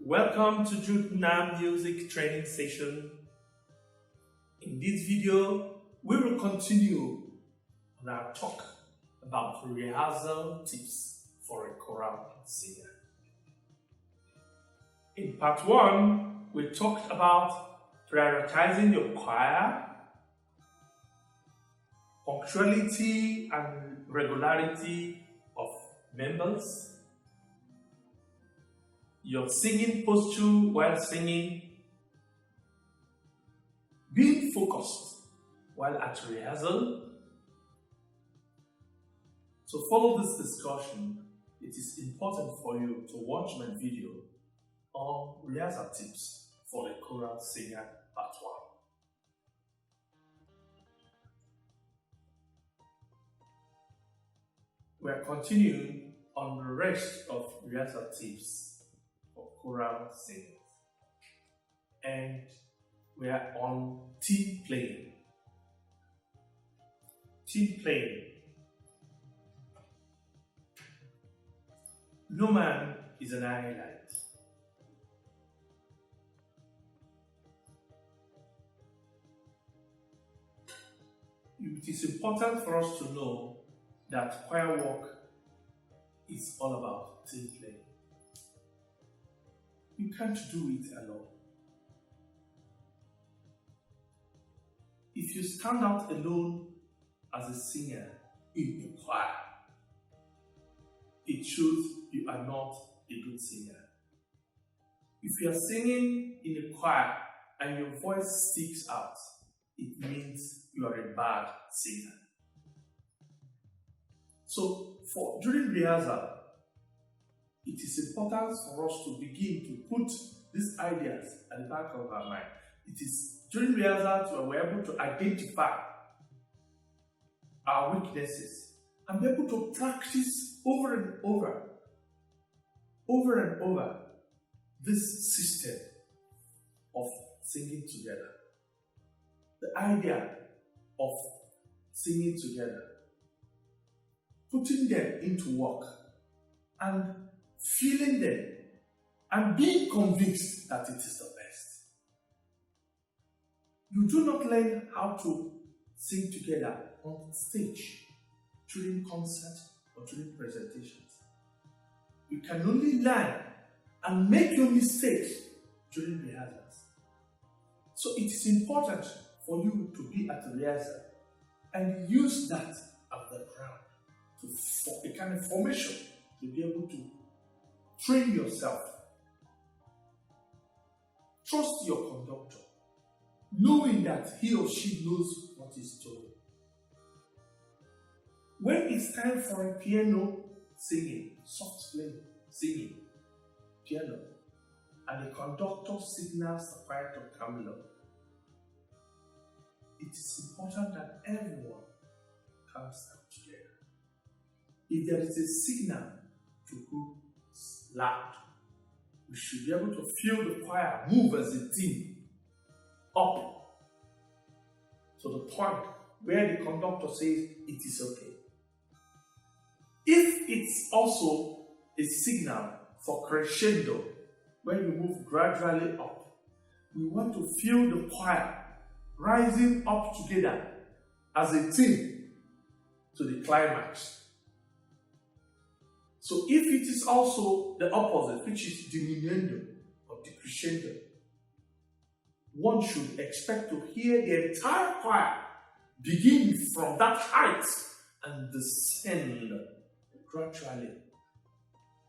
Welcome to Jude Nnam music training session. In this video, we will continue on our talk about rehearsal tips for a choral singer. In part 1, we talked about prioritizing your choir, punctuality and regularity of members, your singing posture while singing, being focused while at rehearsal. To follow this discussion, it is important for you to watch my video on rehearsal tips for a choral singer part 1. We are continuing on the rest of rehearsal tips for choral singers, and we are on team playing. Team playing. No man is an highlight. It is important for us to know that choir work is all about team playing. You can't do it alone. If you stand out alone as a singer in a choir, it shows you are not a good singer. If you are singing in a choir and your voice sticks out, it means you are a bad singer. So, during rehearsal, it is important for us to begin to put these ideas at the back of our mind. It is during rehearsal that we're able to identify our weaknesses and be able to practice over and over this system of singing together. The idea of singing together, putting them into work and feeling them and being convinced that it is the best. You do not learn how to sing together on stage, during concerts or during presentations. You can only learn and make your mistakes during rehearsals. So it is important for you to be at the rehearsal and use that as the ground for a kind of formation to be able to train yourself. Trust your conductor, knowing that he or she knows what he's doing. When it's time for a piano singing, soft playing, singing, piano, and the conductor signals the choir to come low, it is important that everyone comes down together. If there is a signal to go loud, we should be able to feel the choir move as a team up to the point where the conductor says it is okay. If it's also a signal for crescendo, when you move gradually up, we want to feel the choir rising up together as a team to the climax. So if it is also the opposite, which is diminuendo or decrescendo, one should expect to hear the entire choir begin from that height and descend gradually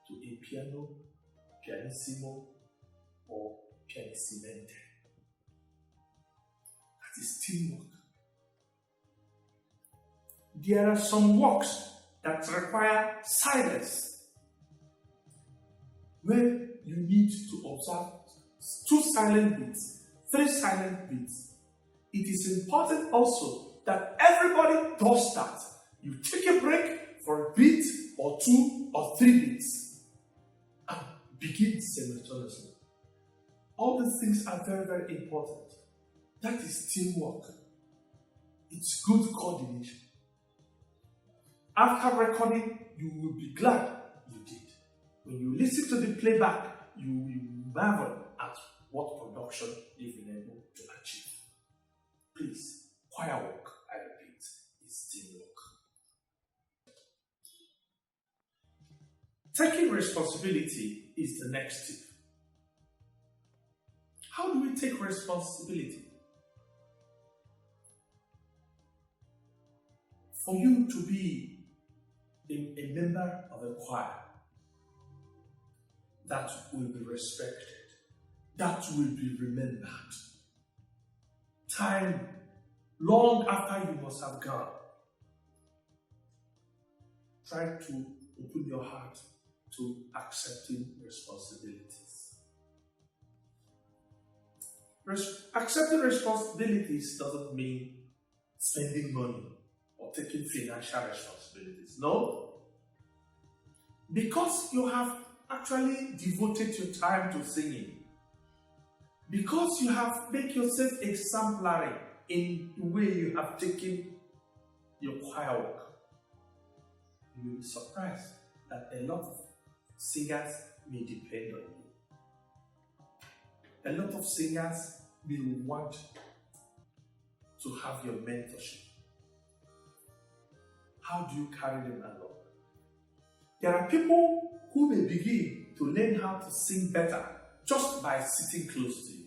to a piano, pianissimo, or pianissimento. That is teamwork. There are some works that require silence, where you need to observe 2 silent beats, 3 silent beats. It is important also that everybody does that. You take a break for a beat or 2 or 3 beats and begin simultaneously. All these things are very, very important. That is teamwork. It's good coordination. After recording, you will be glad you did. When you listen to the playback, you will marvel at what production they've been able to achieve. Please, choir work, I repeat, is teamwork. Taking responsibility is the next step. How do we take responsibility? For you to be a member of a choir that will be respected, that will be remembered, time long after you must have gone, try to open your heart to accepting responsibilities. Accepting responsibilities doesn't mean spending money or taking financial responsibilities. No. Because you have actually devoted your time to singing, because you have made yourself exemplary in the way you have taken your choir work, you will be surprised that a lot of singers may depend on you. A lot of singers may want to have your mentorship. How do you carry them along? There are people who may begin to learn how to sing better just by sitting close to you.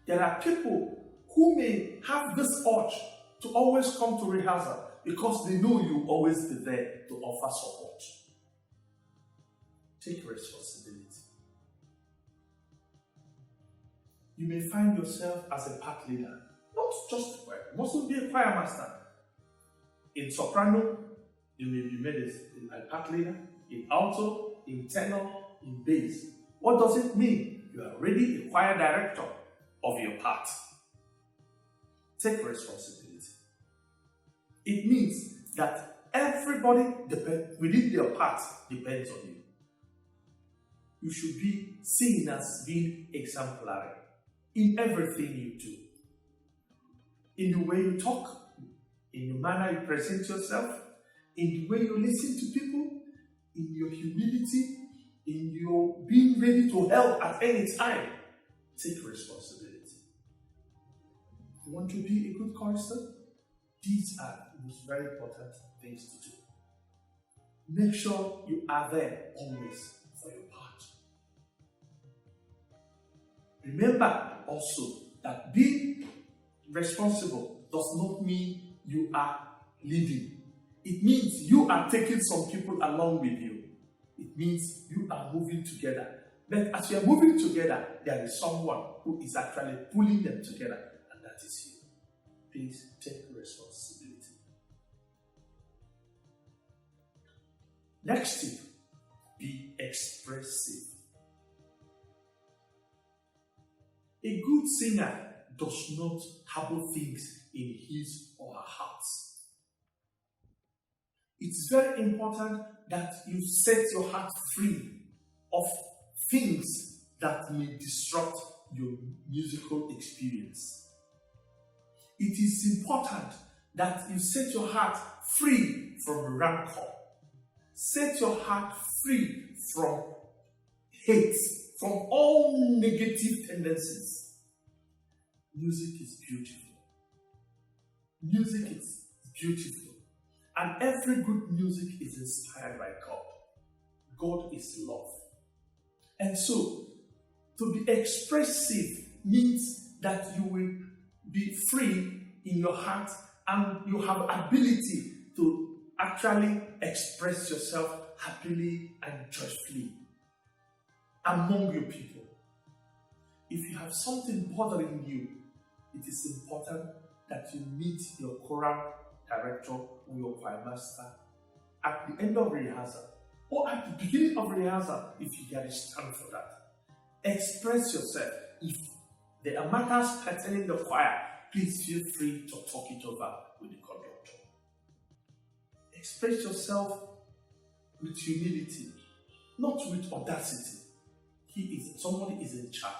There are people who may have this urge to always come to rehearsal because they know you'll always be there to offer support. Take responsibility. You may find yourself as a part leader, not just a choir. You must also be a choir master. In soprano, you may be made a part leader. In alto, in tenor, in bass. What does it mean? You are already a choir director of your part. Take responsibility. It means that everybody within your part depends on you. You should be seen as being exemplary in everything you do. In the way you talk, in the manner you present yourself, in the way you listen to people, in your humility, in your being ready to help at any time. Take responsibility. You want to be a good chorister? These are the most very important things to do. Make sure you are there always for your part. Remember also that being responsible does not mean you are leading. It means you are taking some people along with you. It means you are moving together. But as you are moving together, there is someone who is actually pulling them together, and that is you. Please take responsibility. Next tip, be expressive. A good singer does not harbor things in his or her heart. It's very important that you set your heart free of things that may disrupt your musical experience. It is important that you set your heart free from rancor. Set your heart free from hate, from all negative tendencies. Music is beautiful. Music is beautiful. And every good music is inspired by God. God is love. And so, to be expressive means that you will be free in your heart and you have ability to actually express yourself happily and joyfully among your people. If you have something bothering you, it is important that you meet your choral director or your choir master at the end of rehearsal or at the beginning of rehearsal if you get a stand for that. Express yourself. If there are matters pertaining the choir, please feel free to talk it over with the conductor. Express yourself with humility, not with audacity. Somebody is in charge.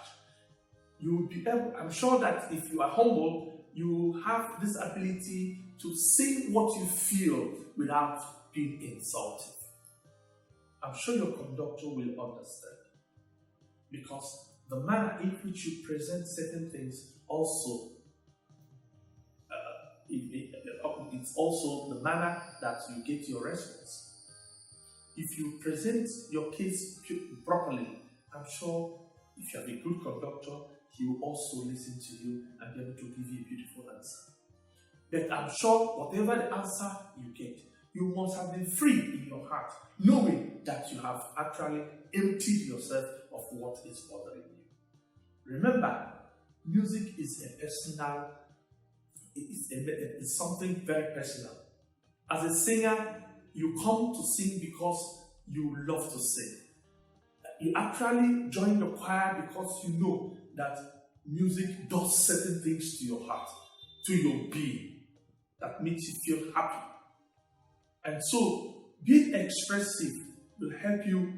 You will be able, I'm sure that if you are humble, you will have this ability to say what you feel without being insulted. I'm sure your conductor will understand, because the manner in which you present certain things also, it's also the manner that you get your response. If you present your case properly, I'm sure if you have a good conductor, he will also listen to you and be able to give you a beautiful answer. But I'm sure whatever the answer you get, you must have been free in your heart, knowing that you have actually emptied yourself of what is bothering you. Remember, music is a personal, it's something very personal. As a singer, you come to sing because you love to sing. You actually join the choir because you know that music does certain things to your heart, to your being, that makes you feel happy. And so, being expressive will help you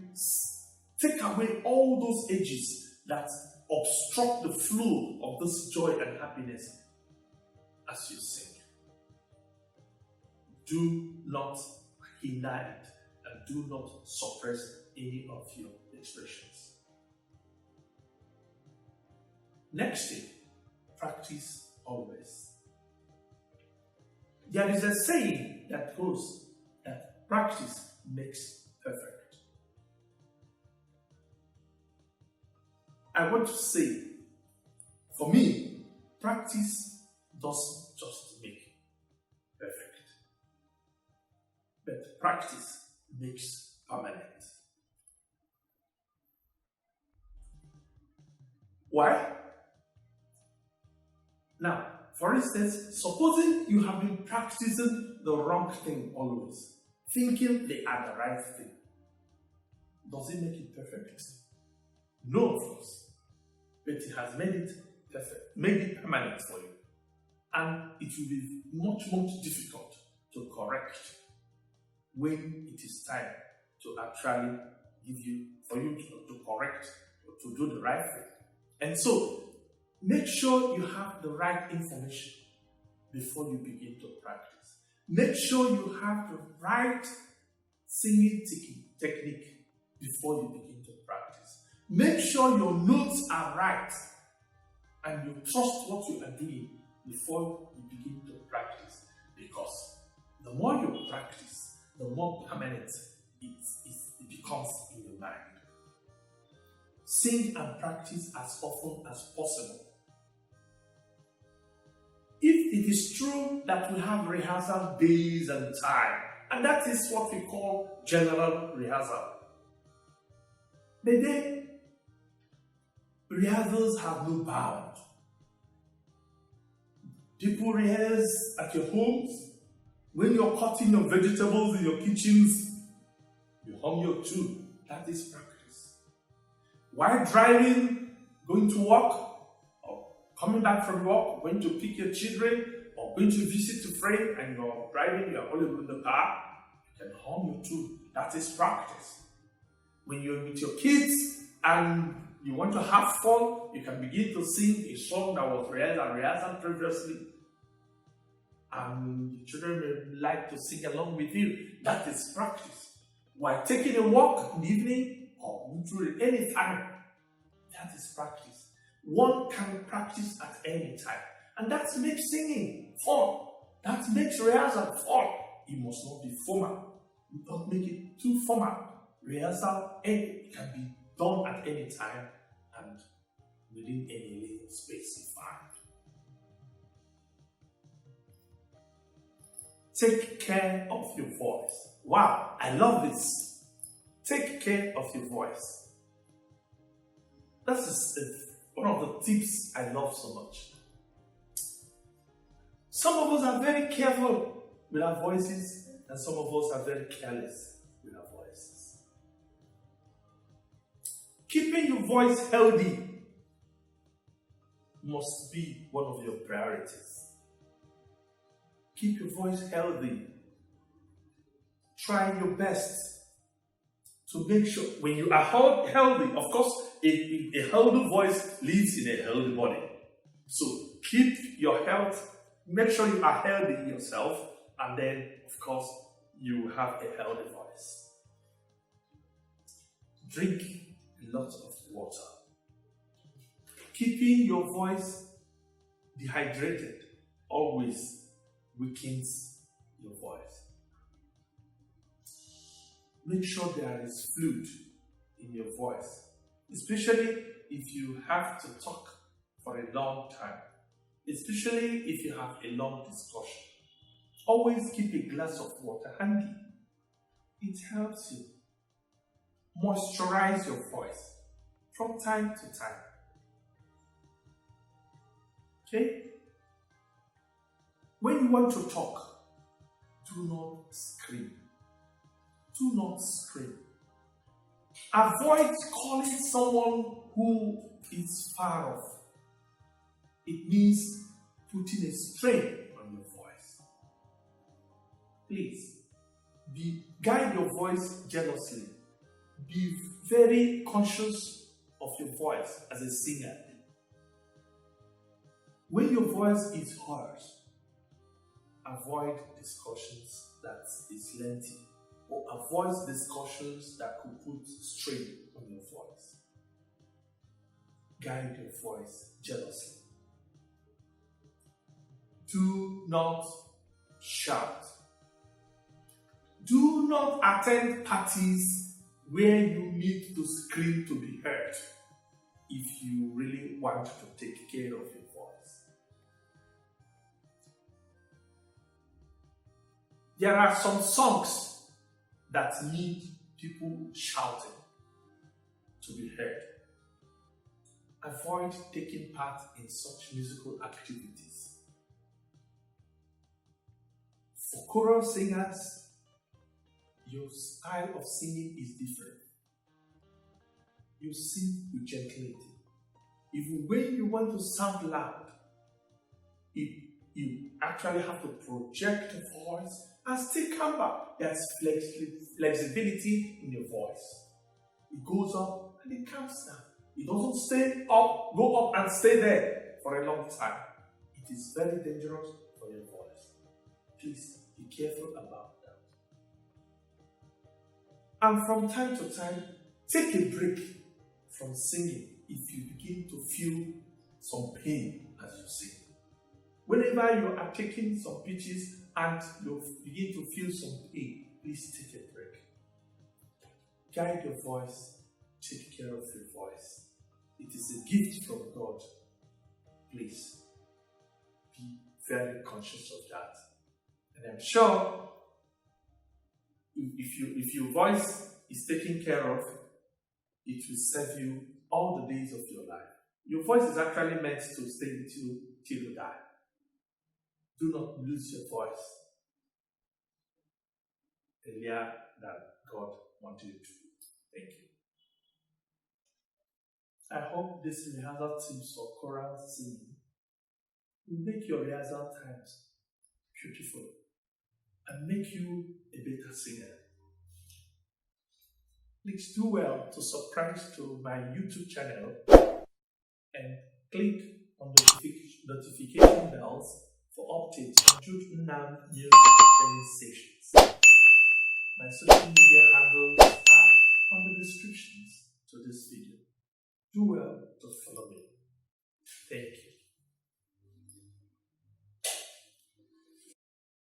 take away all those edges that obstruct the flow of this joy and happiness as you sing. Do not hinder it and do not suppress any of your expressions. Next thing, practice always. There is a saying that goes that practice makes perfect. I want to say, for me, practice doesn't just make perfect, but practice makes permanent. Why? Now, for instance, supposing you have been practicing the wrong thing always, thinking they are the right thing, does it make it perfect? No, of course. But it has made it perfect, made it permanent for you. And it will be much, much difficult to correct when it is time to actually for you to correct or to do the right thing. And so, make sure you have the right information before you begin to practice. Make sure you have the right singing technique before you begin to practice. Make sure your notes are right and you trust what you are doing before you begin to practice. Because the more you practice, the more permanent it becomes in your mind. Sing and practice as often as possible. If it is true that we have rehearsal days and time, and that is what we call general rehearsal, but then rehearsals have no bound. People rehearse at your homes. When you're cutting your vegetables in your kitchens, you hum your tune. That is practice. While driving, going to work, or coming back from work, going to pick your children, or going to visit a friend and you're driving, you're all in the car, you can hum your tune. That is practice. When you're with your kids and you want to have fun, you can begin to sing a song that was rehearsed previously. And the children may like to sing along with you. That is practice. While taking a walk in the evening or through any time, that is practice. One can practice at any time. And that makes singing fun. That makes rehearsal fun. It must not be formal. Don't make it too formal. Rehearsal can be done at any time and within any little space you find. Take care of your voice. Wow, I love this. Take care of your voice. That is one of the tips I love so much. Some of us are very careful with our voices, and some of us are very careless with our voices. Keeping your voice healthy must be one of your priorities. Keep your voice healthy. Try your best to make sure when you are healthy, of course, a healthy voice lives in a healthy body. So keep your health, make sure you are healthy yourself, and then, of course, you have a healthy voice. Drink lots of water. Keeping your voice dehydrated always weakens your voice. Make sure there is fluid in your voice, especially if you have to talk for a long time, especially if you have a long discussion. Always keep a glass of water handy. It helps you moisturize your voice from time to time. Okay? When you want to talk, do not scream. Do not scream. Avoid calling someone who is far off. It means putting a strain on your voice. Please, guide your voice jealously. Be very conscious of your voice as a singer. When your voice is hoarse, avoid discussions that is lengthy, or avoid discussions that could put strain on your voice. Guide your voice jealously. Do not shout. Do not attend parties where you need to scream to be heard if you really want to take care of your voice. There are some songs that need people shouting to be heard. Avoid taking part in such musical activities. For choral singers, your style of singing is different. You sing with gentility. Even when you want to sound loud, you actually have to project your voice and still come back. There's flexibility in your voice. It goes up and it comes down. It doesn't stay up, go up and stay there for a long time. It is very dangerous for your voice. Please be careful about that. And from time to time, take a break from singing if you begin to feel some pain as you sing. Whenever you are taking some pitches and you begin to feel some pain, please take a break. Guide your voice, take care of your voice. It is a gift from God. Please be very conscious of that. And I'm sure if your voice is taken care of, it will serve you all the days of your life. Your voice is actually meant to stay with you till you die. Do not lose your voice earlier than God wanted you to. Thank you. I hope this rehearsal tips for choral singing will make your rehearsal times beautiful and make you a better singer. Please do well to subscribe to my YouTube channel and click on the notification bells for updates on Jude Nnam music training sessions. My social media handles are on the descriptions to this video. Do well to follow me.